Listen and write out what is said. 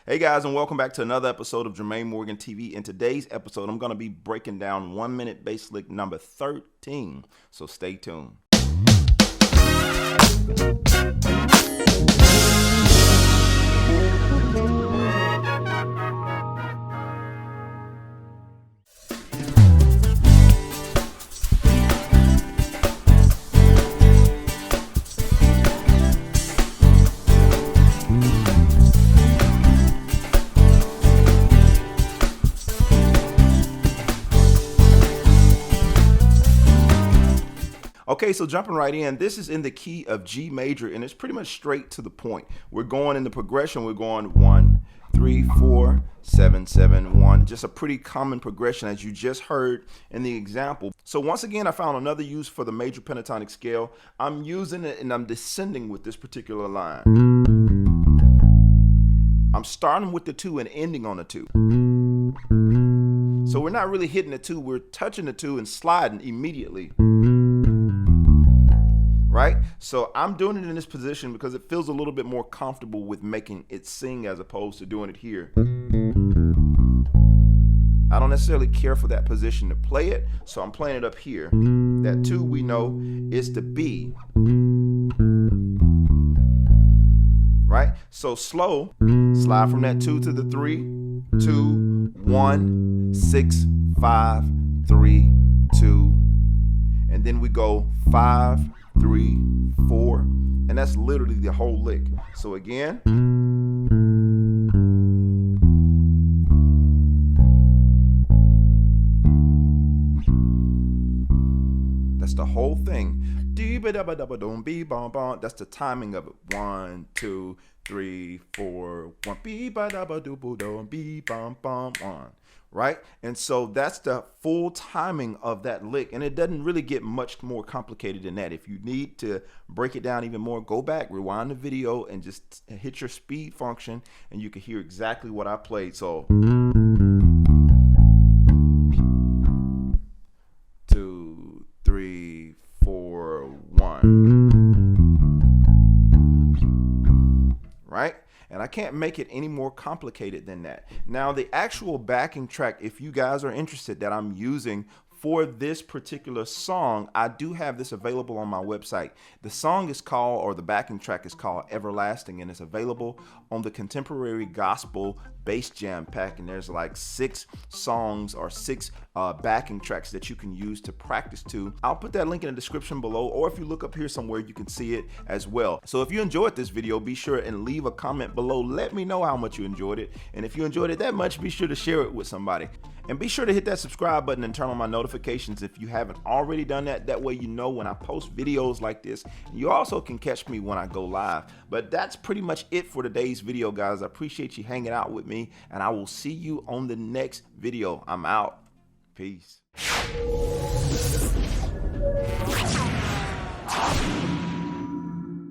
Hey guys, and welcome back to another episode of Jermaine Morgan TV. In today's episode, I'm going to be breaking down 1 minute bass lick number 13. So stay tuned. Okay, so jumping right in, this is in the key of G major, and it's pretty much straight to the point. We're going in the progression, we're going 1, 3, 4, 7, 7, 1. Just a pretty common progression as you just heard in the example. So once again, I found another use for the major pentatonic scale. I'm using it and I'm descending with this particular line. I'm starting with the 2 and ending on the 2. So we're not really hitting the 2, we're touching the 2 and sliding immediately. Right? So I'm doing it in this position because it feels a little bit more comfortable with making it sing as opposed to doing it here. I don't necessarily care for that position to play it, so I'm playing it up here. That 2 we know is the B. Right? So slow, slide from that 2 to the 3, 2, 1, 6, 5, 3, 2, and then we go 5, 3, 4, and that's literally the whole lick. So again, that's the whole thing. That's the timing of it. 1, 2, 3, 4, 1. Right? And so that's the full timing of that lick, and it doesn't really get much more complicated than that. If you need to break it down even more, go back, rewind the video, and just hit your speed function, and you can hear exactly what I played. So 2, 3, 4, 1. Right? And I can't make it any more complicated than that. Now, the actual backing track, if you guys are interested, that I'm using for this particular song, I do have this available on my website. The song is called, or the backing track is called Everlasting, and it's available on the Contemporary Gospel Bass Jam Pack. And there's like 6 songs or 6 backing tracks that you can use to practice to. I'll put that link in the description below, or if you look up here somewhere, you can see it as well. So if you enjoyed this video, be sure and leave a comment below. Let me know how much you enjoyed it. And if you enjoyed it that much, be sure to share it with somebody. And be sure to hit that subscribe button and turn on my notifications if you haven't already done that. That way you know when I post videos like this. You also can catch me when I go live. But that's pretty much it for today's video, guys. I appreciate you hanging out with me, and I will see you on the next video. I'm out. Peace.